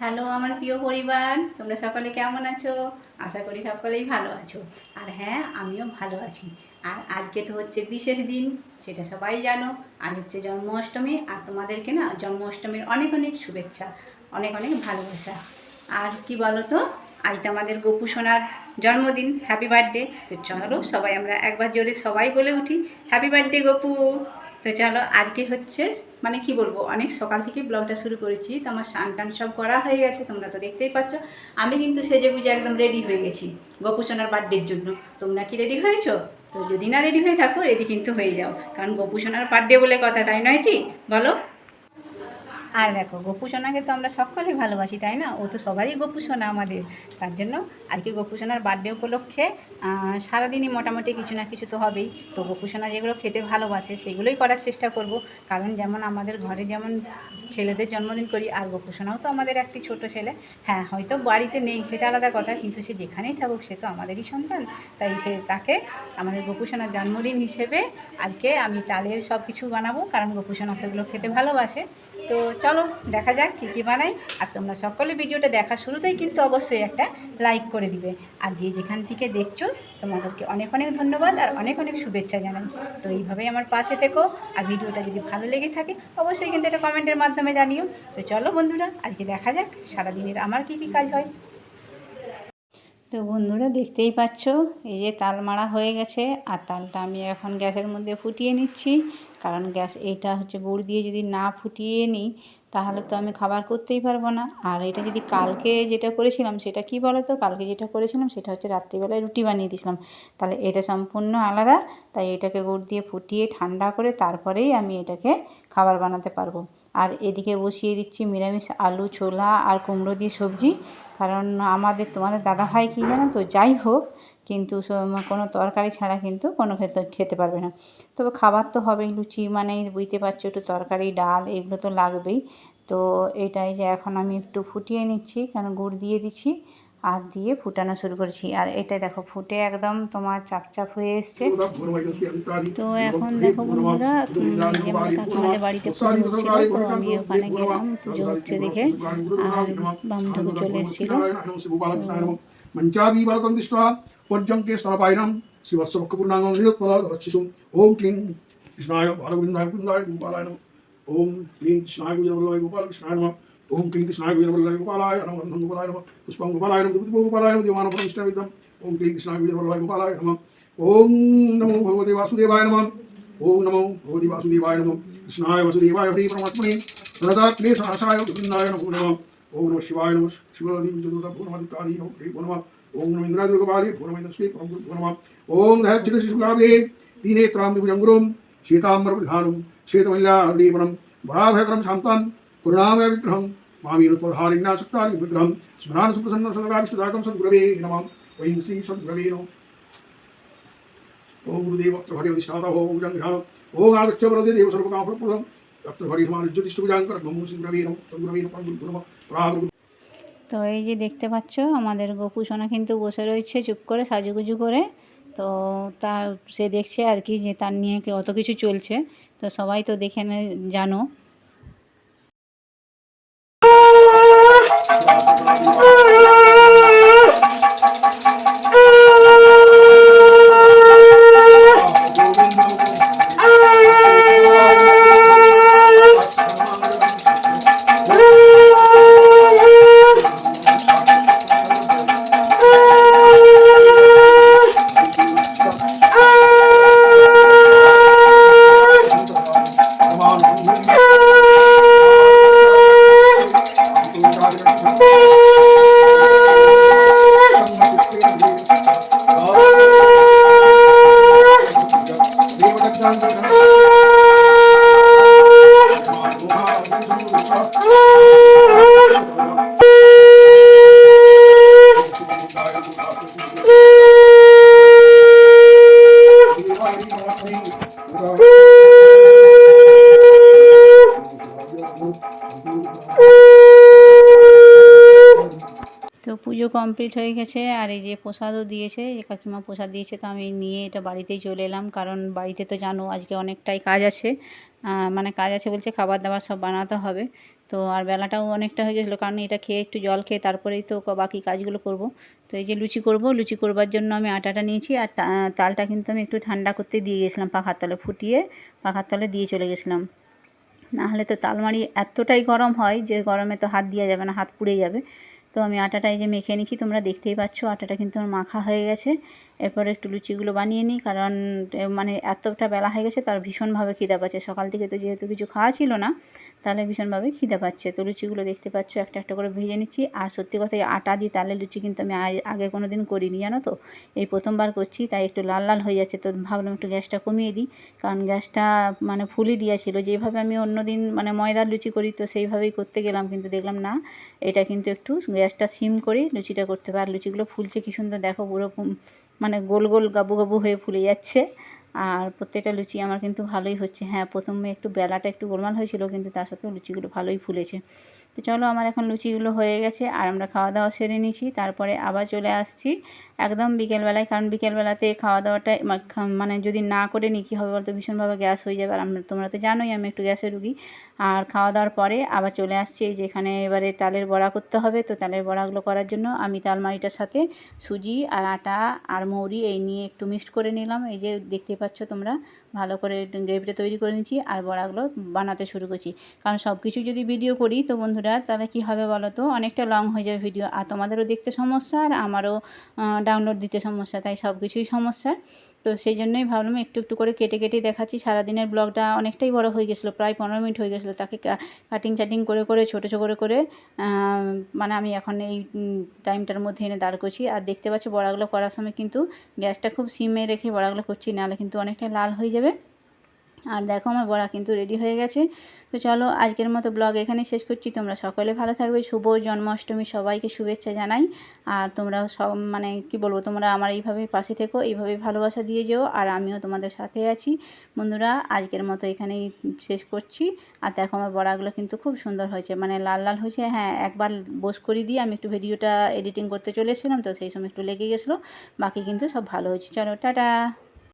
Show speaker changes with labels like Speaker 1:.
Speaker 1: Hello আমার প্রিয় পরিবার, তোমরা সকলে কেমন আছো? আশা করি সকলেই ভালো আছো। আর হ্যাঁ, আমিও ভালো আছি। আর আজকে তো হচ্ছে বিশেষ দিন, সেটা সবাই জানো। আজ হচ্ছে জন্মাষ্টমী, আর তোমাদেরকে না জন্মাষ্টমীর অনেক অনেক শুভেচ্ছা, অনেক অনেক ভালোবাসা। আর কি বলো তো, আজ তো আমাদের গপু সোনার জন্মদিন, হ্যাপি বার্থডে। তো চলো সবাই আমরা একবার জোরে সবাই বলে উঠি, হ্যাপি বার্থডে গপু। তো চলো, আজকে হচ্ছে মানে কি বলবো, অনেক সকাল থেকে ব্লগটা শুরু করেছি। তো আমার স্নান টান সব করা হয়ে গেছে, তোমরা তো দেখতেই পাচ্ছ। আমি কিন্তু সেজে গুজে একদম রেডি হয়ে গেছি গোপুসোনার বার্থডের জন্য। তোমরা কি রেডি হয়েছো? তো যদি না রেডি হয়ে থাকো, রেডি কিন্তু হয়ে যাও, কারণ গোপুসোনার বার্থডে বলে কথা, তাই নয় কি বলো? আর দেখো, গপু সোনাকে তো আমরা সকলেই ভালোবাসি, তাই না? ও তো সবারই গপু সোনা আমাদের। তার জন্য আজকে গপু সোনার বার্থডে উপলক্ষে সারাদিনই মোটামুটি কিছু না কিছু তো হবেই। তো গপু সোনা যেগুলো খেতে ভালোবাসে সেগুলোই করার চেষ্টা করব। কারণ যেমন আমাদের ঘরে যেমন ছেলেদের জন্মদিন করি, আর গপু সোনাও তো আমাদের একটি ছোট ছেলে। হ্যাঁ, হয়তো বাড়িতে নেই সেটা আলাদা কথা, কিন্তু সে যেখানেই থাকুক সে তো আমাদেরই সন্তান। তাই সে তাকে আমাদের গপু সোনার জন্মদিন হিসেবে আজকে আমি তালের সব কিছু বানাবো, কারণ গপু সোনা তো এগুলো খেতে ভালোবাসে। তো চলো দেখা যাক কী কী বানাই। আর তোমরা সকলে ভিডিওটা দেখার শুরুতেই কিন্তু অবশ্যই একটা লাইক করে দিবে। আর যে যেখান থেকে দেখছো তোমাদেরকে অনেক অনেক ধন্যবাদ আর অনেক অনেক শুভেচ্ছা জানাই। তো এইভাবেই আমার পাশে থেকো। আর ভিডিওটা যদি ভালো লেগে থাকে অবশ্যই কিন্তু এটা কমেন্টের মাধ্যমে জানিও। তো চলো বন্ধুরা, আজকে দেখা যাক সারাদিনের আমার কী কী কাজ হয়। তো বন্ধুরা দেখতেই পাচ্ছ, এই যে তাল মারা হয়ে গেছে। আর তালটা আমি এখন গ্যাসের মধ্যে ফুটিয়ে নিচ্ছি, কারণ গ্যাস এইটা হচ্ছে গুড় দিয়ে যদি না ফুটিয়ে নিই তাহলে তো আমি খাবার করতেই পারবো না। আর এটা যদি কালকে যেটা করেছিলাম সেটা কি বলো তো, কালকে যেটা করেছিলাম সেটা হচ্ছে রাত্রিবেলায় রুটি বানিয়ে দিয়েছিলাম, তাহলে এটা সম্পূর্ণ আলাদা। তাই এটাকে গুড় দিয়ে ফুটিয়ে ঠান্ডা করে তারপরেই আমি এটাকে খাবার বানাতে পারবো। আর এদিকে বসিয়ে দিচ্ছি নিরামিষ আলু ছোলা আর কুমড়ো দিয়ে সবজি। কারণ আমাদের তোমাদের দাদাভাই কী জানো তো, যাই হোক কিন্তু কোনো তরকারি ছাড়া কিন্তু কোনো খেতে পারবে না। তবে খাবার তো হবেই, লুচি মানেই বুঝতে পারছো একটু তরকারি ডাল এগুলো তো লাগবেই। তো এটাই যে এখন আমি একটু ফুটিয়ে নিচ্ছি, কেন গুড় দিয়ে দিচ্ছি আর দিয়ে ফুটানো শুরু করেছি। আর এটা দেখো ফুটে একদম তোমার চাপচাপ হয়ে এসছে। তো এখন দেখো বন্ধুরা, এই যে আমাদের কাকিমাদের বাড়িতে পুজো হচ্ছিল, তো আমি ওখানে গেলাম পুজো হচ্ছে দেখে। আর বামুন ঠাকুর চলে এসেছিলো।
Speaker 2: পর্যঙ্কে স্তনপায়নম শিবস্বপক্ষপূর্ণাঙ্গং নিরুৎপলাশিশুম ওম ক্লিং কৃষ্ণায় বালগোবিন্দায় গোবিন্দায় গোপালায় নমঃ ওম ক্লিং কৃষ্ণায় গোবিন্দবল্লভায় গোপাল কৃষ্ণায় নমঃ ওম ক্লিং কৃষ্ণায় গোবিন্দবল্লভায় গোপালায় নমঃ গন্ধং গোপালায় নমঃ পুষ্পং গোপালায় নমঃ দুপুর গোপালায় নমঃ দেবানপরম বিষ্ণুবিদম ওম ক্লিং কৃষ্ণায় গোবিন্দবল্লভায় গোপালায় নমঃ ওম নমো ভগবতে বাসুদেবায় নমঃ ওম নমো ভগবতে বাসুদেবায় নমঃ কৃষ্ণায় বাসুদেবায় হরি পরমাত্মনে সদা ক্লেশনাশায় গোবিন্দায় নমো নমঃ ওম নমঃ শিবায় নমঃ শিবদীপ চতুর্থ পূর্ণমাদিত্যাদি নমঃ ओम नमो इंद्रादुर्गपाले पूर्णमैदस्वे परमगुरुभ्यो नमः ओम दहच्युतशिशुलाभे दीनेत्रां दिभुजङ्गुरुं श्वेताम्बरप्रधानं श्वेतमल्याडीपनं वराभयकरं शान्तं करुणामय विग्रहं मामीनुत्पधारिण्यासक्तानि विग्रहं स्मरान् सुप्रसन्नं सदाविष्णुदायकं सद्गुरवे नमः वैं श्री सद्गुरवे नमः ओम गुरुदेव हरि अधिष्ठाता ओम जंघ्राण ओम आगच्छ वरदे देव सर्वकामप्रदं तत्र हरि हमानुज्योतिष्ठुजाङ्कर नमो श्री गुरवे नमः सद्गुरवे नमः परमगुरुभ्यो नमः प्रागुरु।
Speaker 1: তো এই যে দেখতে পাচ্ছ আমাদের গপু সোনা কিন্তু বসে রয়েছে চুপ করে সাজুগুজু করে। তো তার সে দেখছে আর কি যে তার নিয়ে অত কিছু চলছে। তো সবাই তো দেখে জানো। তো পুজো কমপ্লিট হয়ে গেছে। আর এই যে প্রসাদও দিয়েছে, যে কাকিমা প্রসাদ দিয়েছে, তো আমি নিয়ে এটা বাড়িতেই চলে এলাম, কারণ বাড়িতে তো জানো আজকে অনেকটাই কাজ আছে। মানে কাজ আছে বলছে খাবার দাবার সব বানাতে হবে। তো আর বেলাটাও অনেকটা হয়ে গেছিলো, কারণ এটা খেয়ে একটু জল খেয়ে তারপরেই তো বাকি কাজগুলো করব। তো এই যে লুচি করব, লুচি করবার জন্য আমি আটাটা নিয়েছি। আর চালটা কিন্তু আমি একটু ঠান্ডা করতে দিয়ে গেছিলাম, পাখার তলে ফুটিয়ে পাখার তলে দিয়ে চলে গেছিলাম। নাহলে তো তালমারি এতটাই গরম হয় যে গরমে তো হাত দেওয়া যাবে না, হাত পুড়ে যাবে। তো আমি আটাটা এই যে মেখে নিচ্ছি, তোমরা দেখতেই পাচ্ছ আটাটা কিন্তু আমার মাখা হয়ে গেছে। এরপরে একটু লুচিগুলো বানিয়ে নিই, কারণ মানে এতটা বেলা হয়ে গেছে, তার ভীষণভাবে খিদে পাচ্ছে। সকাল থেকে তো যেহেতু কিছু খাওয়া ছিল না, তাহলে ভীষণভাবে খিদে পাচ্ছে। তো লুচিগুলো দেখতে পাচ্ছ একটা একটা করে ভেজে নিচ্ছি। আর সত্যি কথা, এই আটা দিয়ে তালের লুচি কিন্তু আমি আগে কোনো দিন করিনি, জানো তো, এই প্রথমবার করছি, তাই একটু লাল লাল হয়ে যাচ্ছে। তো ভাবলাম একটু গ্যাসটা কমিয়ে দিই, কারণ গ্যাসটা মানে ফুলই দিয়েছিল। যেভাবে আমি অন্য দিন মানে ময়দার লুচি করি তো সেইভাবেই করতে গেলাম, কিন্তু দেখলাম না, এটা কিন্তু একটু গ্যাসটা সিম করে লুচিটা করতে হবে। আর লুচিগুলো ফুলছে কী সুন্দর, দেখো পুরো মানে গোল গোল গাবু গাবু হয়ে ফুলে যাচ্ছে। আর প্রত্যেকটা লুচি আমার কিন্তু ভালোই হচ্ছে। হ্যাঁ, প্রথমে একটু বেলাটা একটু গোলমাল হয়েছিল, কিন্তু তার সত্ত্বেও লুচিগুলো ভালোই ফুলেছে। তো চলো, আমার এখন লুচিগুলো হয়ে গেছে আর আমরা খাওয়া দাওয়া সেরে নিয়েছি। তারপরে আবার চলে আসছি একদম বিকেলবেলায়, কারণ বিকেলবেলাতে খাওয়া দাওয়াটা মানে যদি না করে নিই কী হবে বলতো, ভীষণভাবে গ্যাস হয়ে যাবে। আর তোমরা তো জানোই আমি একটু গ্যাসে রুগী। আর খাওয়া দাওয়ার পরে আবার চলে আসছি এই যে এখানে এবারে তালের বড়া করতে হবে। তো তালের বড়াগুলো করার জন্য আমি তালমারিটার সাথে সুজি আর আটা আর মৌরি এই নিয়ে একটু মিক্সড করে নিলাম। এই যে দেখতে পাচ্ছ তোমরা, ভালো করে গ্রেভিটা তৈরি করে নিচ্ছি আর বড়াগুলো বানাতে শুরু করছি। কারণ সব কিছু যদি ভিডিও করি তো বন্ধুরা, তাহলে কী হবে বলো তো, অনেকটা লং হয়ে যাবে ভিডিও, আর তোমাদেরও দেখতে সমস্যা আর আমারও ডাউনলোড দিতে সমস্যা, তাই সব কিছুই সমস্যা। তো সেই জন্যই ভাবলাম একটু একটু করে কেটে কেটে দেখাচ্ছি। সারাদিনের ব্লগটা অনেকটাই বড় হয়ে গেছিলো, প্রায় 15 মিনিট হয়ে গেছিলো। তাকে কাটিং চাটিং করে করে ছোটো ছোটো করে মানে আমি এখন এই টাইমটার মধ্যে এনে দাঁড় করছি। আর দেখতে পাচ্ছ বড়াগুলো করার সময় কিন্তু গ্যাসটা খুব সিমে রেখে বড়াগুলো করছি, নাহলে কিন্তু অনেকটা লাল হয়ে যাবে। আর দেখো আমার বড়া কিন্তু রেডি হয়ে গেছে। তো চলো, আজকের মতো ব্লগ এখানে শেষ করছি। তোমরা সকলে ভালো থাকবে। শুভ জন্মাষ্টমী, সবাইকে শুভেচ্ছা জানাই। আর তোমরা সব মানে কি বলবো, তোমরা আমার এইভাবেই পাশে থেকো, এইভাবেই ভালোবাসা দিয়ে যেও, আর আমিও তোমাদের সাথে আছি। বন্ধুরা, আজকের মতো এখানেই শেষ করছি। আর দেখো আমার বড়াগুলো কিন্তু খুব সুন্দর হয়েছে, মানে লাল লাল হয়েছে। হ্যাঁ, একবার বোস করে দিয়ে আমি একটু ভিডিওটা এডিটিং করতে চলে এসেছিলাম, তো সেই সময় একটু লেগে গেছিলো। বাকি কিন্তু সব ভালো হয়েছে। চলো, টাটা।